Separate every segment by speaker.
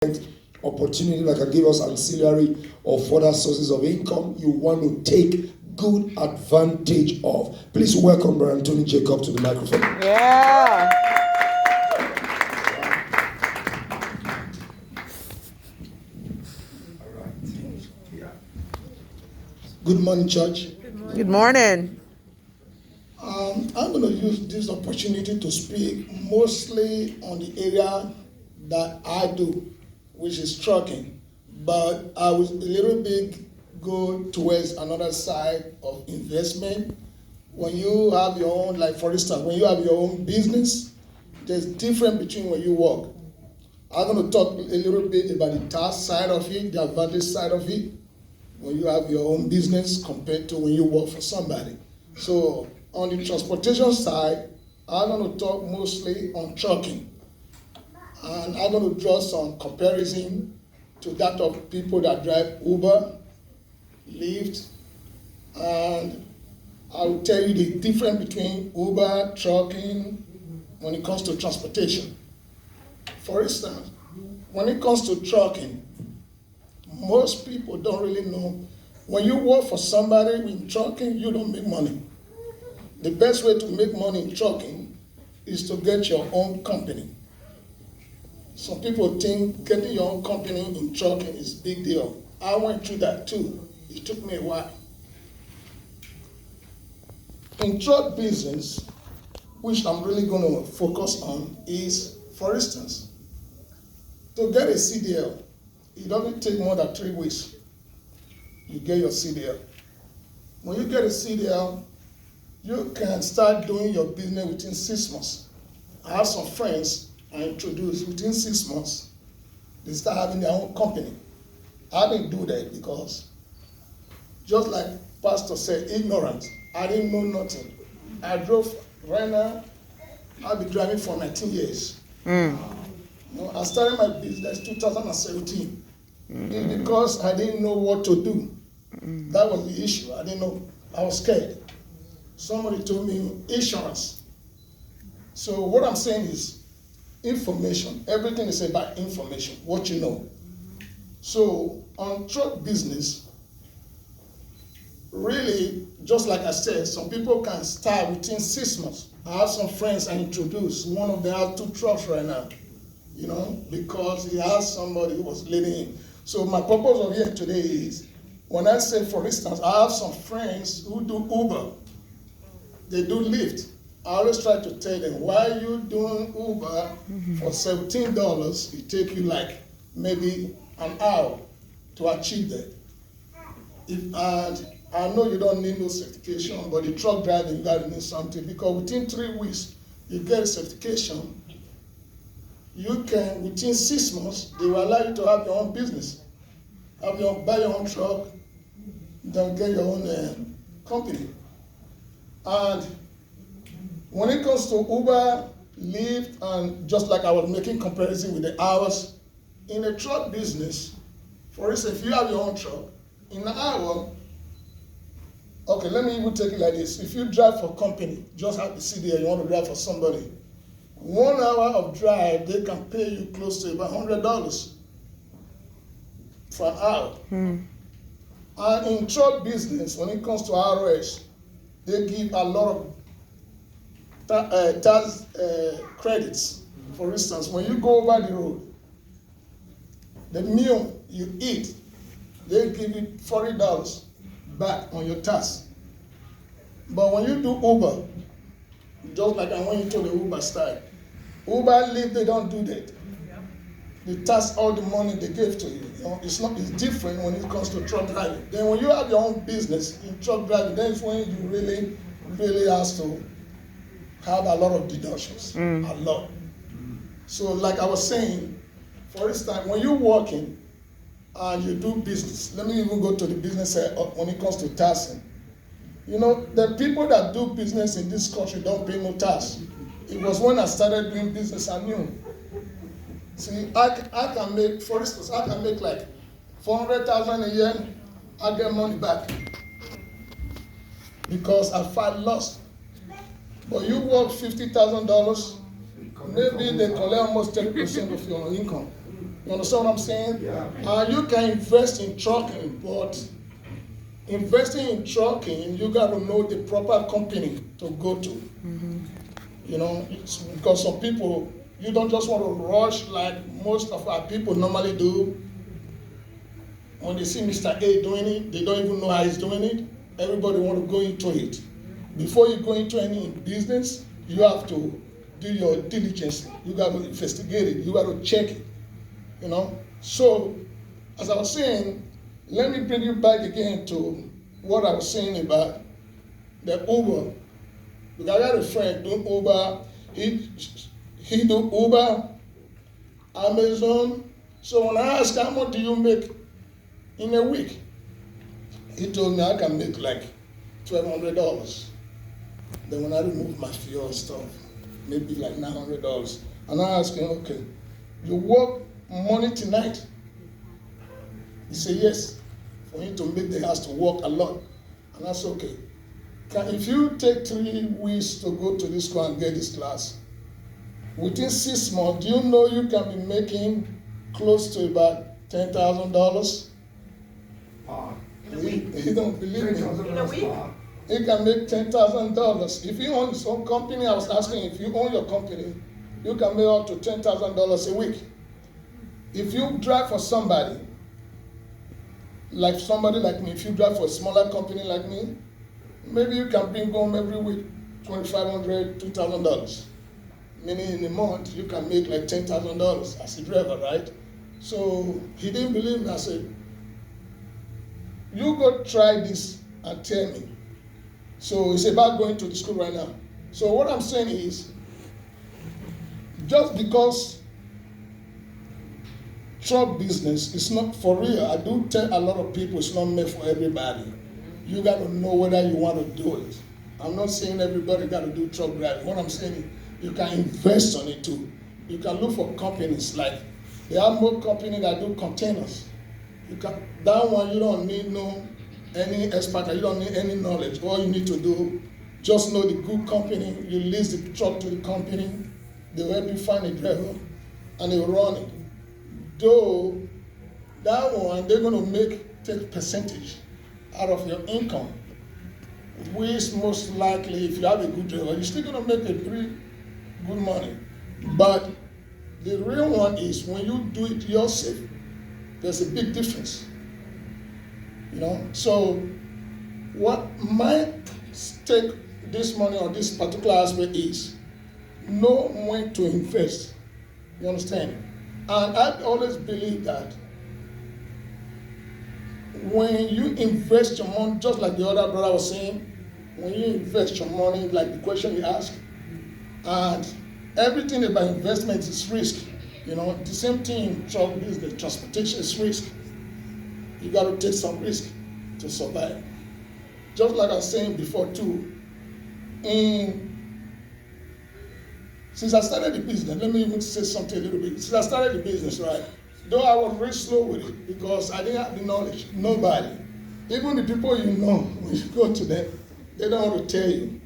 Speaker 1: opportunity that can give us ancillary or further sources of income you want to take good advantage of. Please welcome Brother Anthony Jacob to the microphone.
Speaker 2: Yeah.
Speaker 1: Good morning, church.
Speaker 2: Good morning.
Speaker 1: I'm going to use this opportunity to speak mostly on the area that I do, which is trucking. But I will a little bit go towards another side of investment. When you have your own, like for instance, when you have your own business, there's difference between when you work. I'm going to talk a little bit about the task side of it, the advantage side of it, when you have your own business compared to when you work for somebody. So on the transportation side, I'm going to talk mostly on trucking. And I'm going to draw some comparison to that of people that drive Uber, Lyft, and I will tell you the difference between Uber, trucking, when it comes to transportation. For instance, when it comes to trucking, most people don't really know. When you work for somebody in trucking, you don't make money. The best way to make money in trucking is to get your own company. Some people think getting your own company in trucking is a big deal. I went through that too. It took me a while. In truck business, which I'm really going to focus on, is, for instance, to get a CDL, it doesn't take more than 3 weeks. You get your CDL. When you get a CDL, you can start doing your business within 6 months. I have some friends I introduced within 6 months, they start having their own company. I didn't do that because, just like Pastor said, ignorance. I didn't know nothing. I drove, right now, I've been driving for 19 years. I started my business 2017. It's because I didn't know what to do. That was the issue. I didn't know. I was scared. Somebody told me insurance. So what I'm saying is information. Everything is about information, what you know. So on truck business, really, just like I said, some people can start within 6 months. I have some friends I introduced. One of them has 2 trucks right now, because he has somebody who was leading him. So my purpose of here today is, when I say, for instance, I have some friends who do Uber. They do Lyft. I always try to tell them, why are you doing Uber for $17? It take you like maybe an hour to achieve that. And I know you don't need no certification, but the truck driving, you gotta need something, because within 3 weeks, you get a certification. You can, within 6 months, they will allow you to have your own business. Buy your own truck, then get your own company. And when it comes to Uber, Lyft, and just like I was making comparison with the hours, in a truck business, for instance, if you have your own truck, in an hour, okay, let me even take it like this. If you drive for a company, just have the CDL, you want to drive for somebody, 1 hour of drive, they can pay you close to about $100 for an hour. And in truck business, when it comes to ROS, they give a lot of tax credits. For instance, when you go over the road, the meal you eat, they give you $40 back on your tax. But when you do Uber, just like I went into the Uber style, Uber, Lyft, they don't do that. They tax all the money they gave to you. It's different when it comes to truck driving. Then when you have your own business in truck driving, then it's when you really, really have to have a lot of deductions, a lot. So like I was saying, for instance, when you're working and you do business, let me even go to the business side when it comes to taxing. The people that do business in this country don't pay no tax. It was when I started doing business I knew. See, I can make, for instance, I can make like $400,000 a year. I get money back because I filed loss. But you work $50,000, maybe they collect almost 30% of your income. You understand what I'm saying?
Speaker 3: Yeah.
Speaker 1: You can invest in trucking, but investing in trucking, you got to know the proper company to go to. You know, it's because some people, you don't just want to rush like most of our people normally do. When they see Mr. A doing it, they don't even know how he's doing it. Everybody want to go into it. Before you go into any business, you have to do your diligence. You got to investigate it. You got to check it. You know. So, as I was saying, let me bring you back again to what I was saying about the Uber. Because I got a friend doing Uber. He do Uber, Amazon. So when I asked how much do you make in a week, he told me I can make like $1,200. Then when I remove my fuel stuff, maybe like $900. And I asked him, okay, you work morning to night? He said yes, for him to make the house to work a lot. And I said, okay, if you take 3 weeks to go to this school and get this class, within 6 months, do you know you can be making close to about $10,000?
Speaker 4: In a week?
Speaker 1: He don't believe me.
Speaker 4: In a week?
Speaker 1: He can make $10,000. If you own his own company, I was asking, if you own your company, you can make up to $10,000 a week. If you drive for somebody like me, if you drive for a smaller company like me, maybe you can bring home every week $2,500, $2,000. Meaning in a month, you can make like $10,000 as a driver, right? So he didn't believe me. I said, you go try this and tell me. So it's about going to the school right now. So what I'm saying is, just because truck business is not for real, I do tell a lot of people it's not meant for everybody. You got to know whether you want to do it. I'm not saying everybody got to do truck driving. What I'm saying is, you can invest on it too. You can look for companies like, there are more companies that do containers. That one you don't need any expert, you don't need any knowledge. All you need to do, just know the good company, you lease the truck to the company, they will help you find a driver, and they will run it. Though, that one, they're going to take percentage out of your income, which most likely, if you have a good driver, you're still going to make a pretty good money. But the real one is when you do it yourself, there's a big difference. You know, so what my stake this money on this particular aspect is know when to invest. You understand? And I always believe that when you invest your money, just like the other brother was saying, when you invest your money, like the question you asked, and everything about investment is risk. You know, the same thing in business, transportation is risk. You got to take some risk to survive. Just like I was saying before too, since I started the business, let me even say something a little bit. Since I started the business, right, though I was very slow with it because I didn't have the knowledge, nobody. Even the people you know, when you go to them, they don't want to tell you.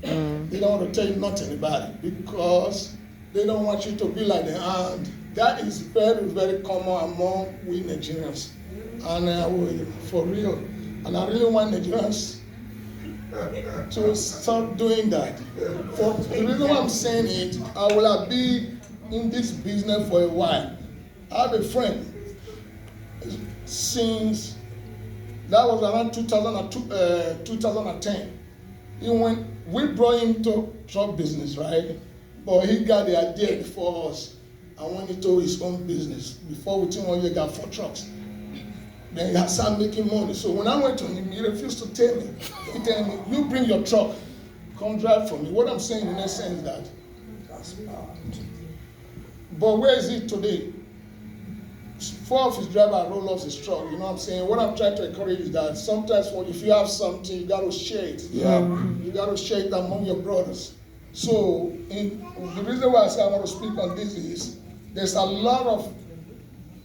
Speaker 1: They don't want to tell you nothing about it because they don't want you to be like them. And that is very, very common among we Nigerians. And for real. And I really want Nigerians to stop doing that. For the reason why I'm saying it, I will have been in this business for a while. I have a friend since that was around 2010. We brought him to truck business, right? But he got the idea before us and went into his own business. Before within 1 year, he got 4 trucks. Then he started making money. So when I went to him, he refused to tell me. He told me, you bring your truck, come drive for me. What I'm saying in essence is that. But where is he today? 4 of his drivers roll off his truck. You know what I'm saying? What I'm trying to encourage is that sometimes if you have something, you got to share it.
Speaker 3: Yeah.
Speaker 1: You got to share it among your brothers. So the reason why I say I want to speak on this is there's a lot of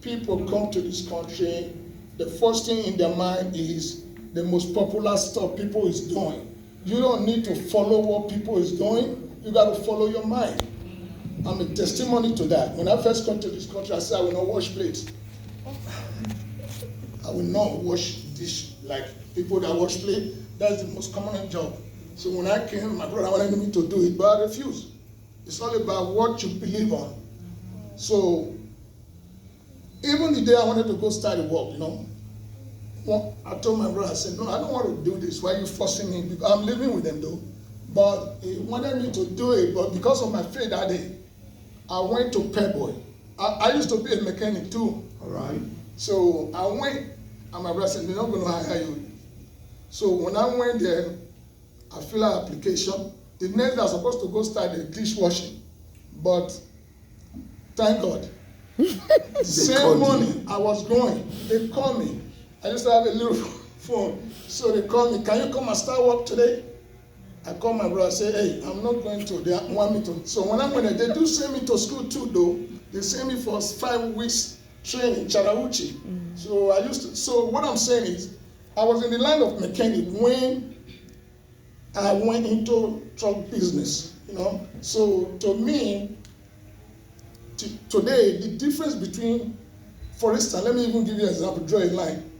Speaker 1: people come to this country. The first thing in their mind is the most popular stuff people is doing. You don't need to follow what people is doing. You got to follow your mind. I'm a testimony to that. When I first come to this country, I said I will not wash plates. I will not wash dish like people that wash plate. That's the most common job. So when I came, my brother wanted me to do it, but I refused. It's all about what you believe on. So even the day I wanted to go start the work, I told my brother, I said, no, I don't want to do this. Why are you forcing me? Because I'm living with them though. But he wanted me to do it, but because of my faith that day, I went to Playboy. I used to be a mechanic too.
Speaker 4: All right.
Speaker 1: So I went, and my brother said, they're not going to hire you. So when I went there, I filled out an application. The next day I was supposed to go start the dishwashing. But thank God. The same morning I was going, they called me. I used to have a little phone. So they called me, can you come and start work today? I called my brother and said, hey, I'm not going to. They want me to. So when I went there, they do send me to school too, though. They send me for 5 weeks training in Chattahoochee. So what I'm saying is, I was in the line of mechanic when I went into truck business, So to me, today, the difference between, for instance, let me even give you an example, draw a line.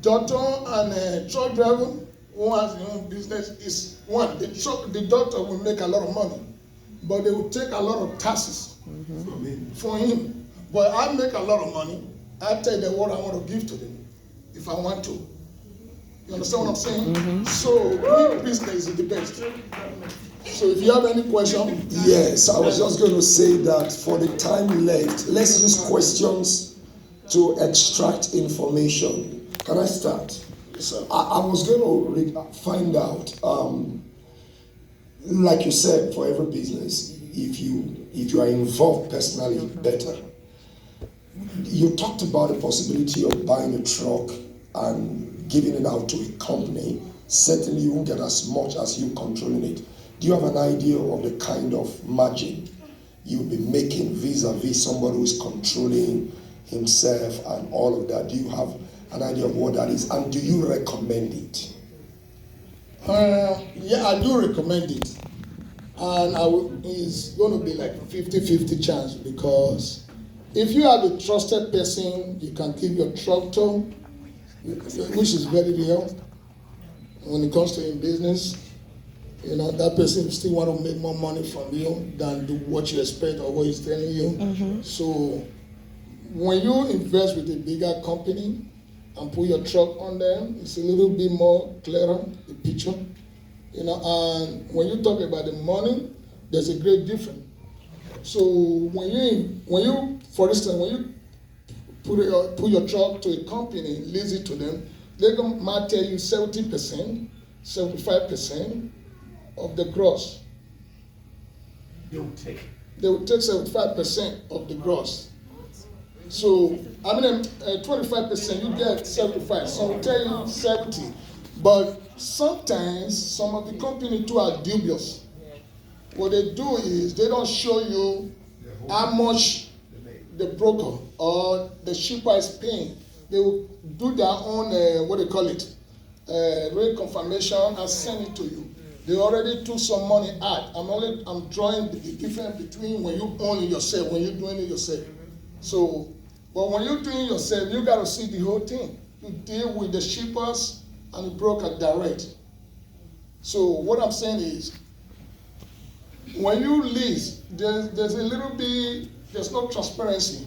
Speaker 1: Doctor and a truck driver who has their own business is one. The doctor will make a lot of money, but they will take a lot of taxes for him. But I make a lot of money. I tell them what I want to give to them if I want to. You understand what I'm saying? So, business is the best. So, if you have any question.
Speaker 4: Yes, I was just going to say that for the time left, let's use questions to extract information. Can I start?
Speaker 1: Yes, sir.
Speaker 4: I was going to find out, like you said, for every business, if you are involved personally, better. You talked about the possibility of buying a truck and giving it out to a company. Certainly you won't get as much as you controlling it. Do you have an idea of the kind of margin you'll be making vis-a-vis somebody who is controlling himself and all of that? Do you have an idea of what that is? And do you recommend it?
Speaker 1: Yeah, I do recommend it. And it's going to be like 50-50 chance, because if you have a trusted person you can give your truck to, which is very rare when it comes to in business, that person still want to make more money from you than do what you expect or what he's telling you. So when you invest with a bigger company and put your truck on them, it's a little bit more clearer, the picture. And when you talk about the money, there's a great difference. So when you, for instance, when you put your truck to a company, lease it to them, they're going to tell you 70%, 75% of the gross. They will take 75% of the gross. So, 25%, you get 75. So I'll tell you 70. But sometimes some of the companies too are dubious. What they do is they don't show you how much the broker or the shipper is paying. They will do their own, rate confirmation and send it to you. They already took some money out. I'm drawing the difference between when you own it yourself, when you're doing it yourself. So, but when you're doing it yourself, you got to see the whole thing. You deal with the shippers and the broker direct. So what I'm saying is, when you lease, there's a little bit, there's no transparency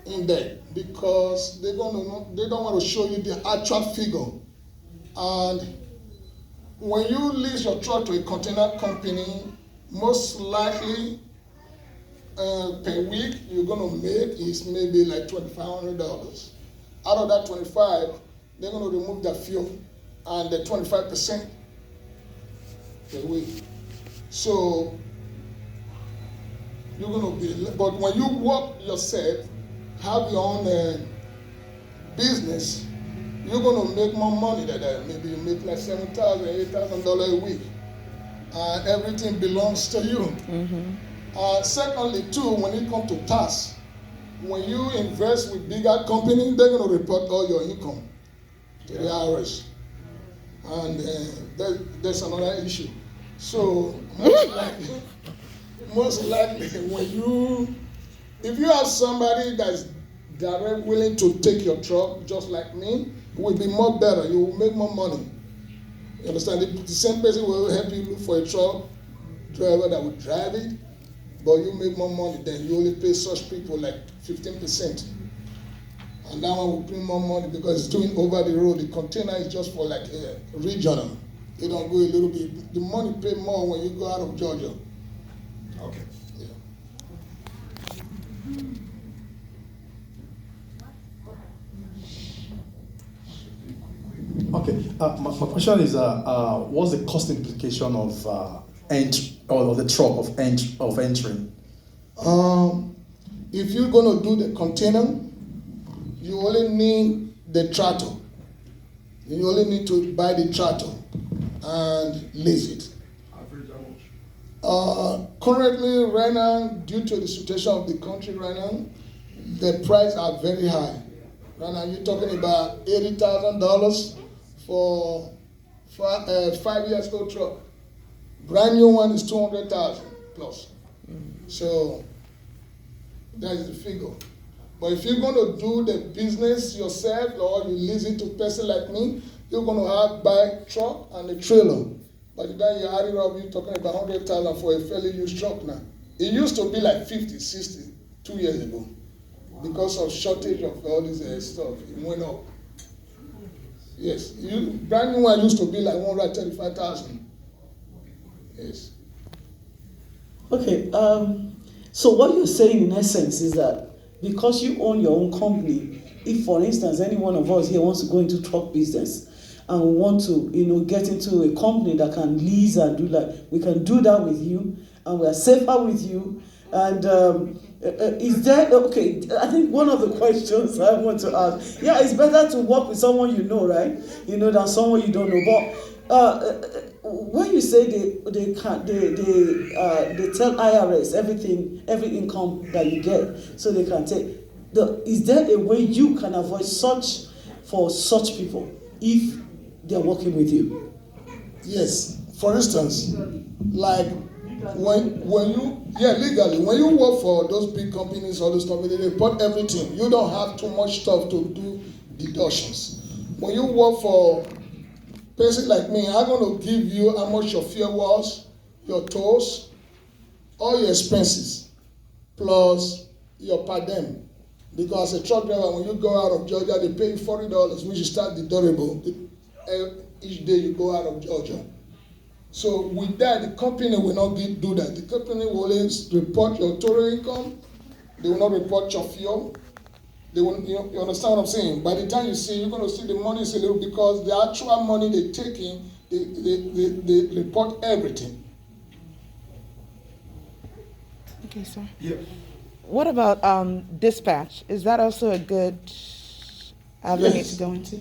Speaker 1: in there, because they don't want to show you the actual figure. And when you lease your truck to a container company, most likely per week you're going to make is maybe like $2,500. Out of that 25, they're going to remove the fuel and the 25% per week. So you're going to be, but when you work yourself, have your own business, you're going to make more money than that. Maybe you make like $7,000, $8,000 a week. And everything belongs to you. Secondly, too, when it comes to tax, when you invest with bigger companies, they're going to report all your income to the IRS. And there's another issue. So most likely, most likely if you have somebody that's direct willing to take your truck, just like me, it will be more better. You will make more money. You understand? The same person will help you look for a truck driver that will drive it, but you make more money than you only pay such people like 15%. And that one will bring more money because it's doing over the road. The container is just for like regional. They don't go a little bit. The money pay more when you go out of Georgia.
Speaker 4: Okay.
Speaker 1: Yeah.
Speaker 3: Okay. My question is, what's the cost implication of the truck of entering?
Speaker 1: If you're going to do the container, you only need the tractor. You only need to buy the tractor and lease it.
Speaker 4: Average how much?
Speaker 1: Currently, right now, due to the situation of the country right now, the prices are very high. Right now, you're talking about $80,000 for 5 years old truck. Brand new one is $200,000 plus. So that is the figure. But if you're going to do the business yourself or you lease it to a person like me, you're going to have buy truck and a trailer. By the time you add it up, you're talking about $100,000 for a fairly used truck now. It used to be like 50, 60 2 years ago. Because of shortage of all this stuff, it went up. Yes, brand new one used to be like 135,000. Yes.
Speaker 5: Okay, so what you're saying in essence is that because you own your own company, if for instance any one of us here wants to go into truck business and we want to, get into a company that can lease and do that, we can do that with you, and we are safer with you. And is there, okay, I think one of the questions I want to ask, yeah, it's better to work with someone you know, right? Than someone you don't know. But when you say they tell IRS every income that you get, so they can take, is there a way you can avoid for such people if they're working with you?
Speaker 1: Yes. For instance, like legally, when you work for those big companies, all those companies, they report everything. You don't have too much stuff to do deductions. When you work for a person like me, I'm going to give you how much your fuel was, your tolls, all your expenses, plus your per diem. Because as a truck driver, when you go out of Georgia, they pay you $40, which is tax deductible each day you go out of Georgia. So with that, the company will not do that. The company will always report your total income. They will not report your fuel. They will, you understand what I'm saying? By the time you see, you're going to see the money is a little, because the actual money they take in, they report everything.
Speaker 2: Okay, sir.
Speaker 4: Yeah.
Speaker 2: What about dispatch? Is that also a good avenue
Speaker 1: Yes.
Speaker 2: to go into?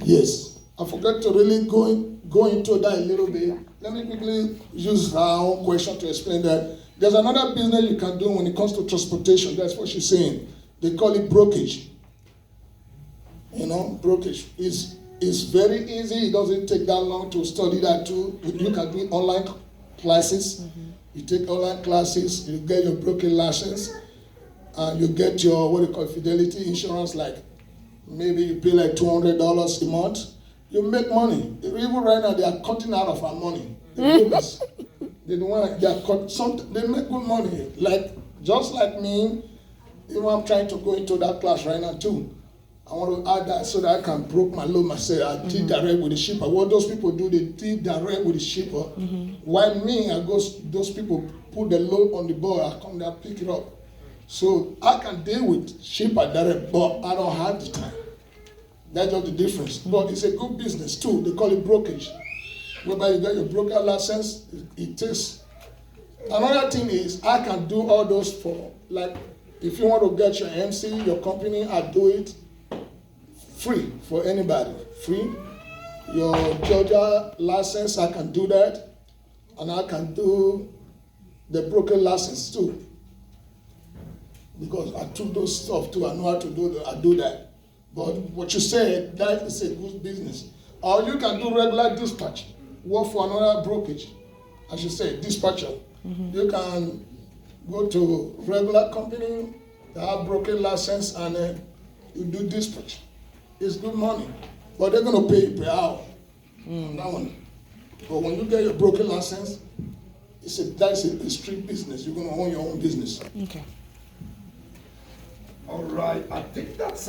Speaker 1: Yes. I forgot to really go into that a little bit. Let me quickly use our own question to explain that. There's another business you can do when it comes to transportation. That's what she's saying. They call it brokerage. Brokerage is very easy. It doesn't take that long to study that too. You can do online classes. Mm-hmm. You take online classes, you get your brokerage license, and you get your fidelity insurance. Like maybe you pay like $200 a month. You make money. Even right now, they are cutting out of our money. They make good money. Just like me, I'm trying to go into that class right now too. I want to add that so that I can broke my load myself. I deal direct with the shipper. What those people do, they deal direct with the shipper. Mm-hmm. While me, those people put the load on the board, I come there, pick it up. So I can deal with shipper direct, but I don't have the time. That's just the difference. But it's a good business too. They call it brokerage. Whereby you get your broker license, it takes. Another thing is I can do all those for, like, if you want to get your MC, your company, I do it free for anybody. Free. Your Georgia license, I can do that. And I can do the broker license too. Because I took those stuff too. I know how to do that. I do that. But what you said, that is a good business. Or you can do regular dispatch. Work for another brokerage. As you said, dispatcher. You can go to regular company that have broken license and you do dispatch. It's good money, but they're gonna pay you per hour on that one. But when you get your broken license, that's a street business. You're gonna own your own business.
Speaker 2: Okay.
Speaker 4: All right, I think that's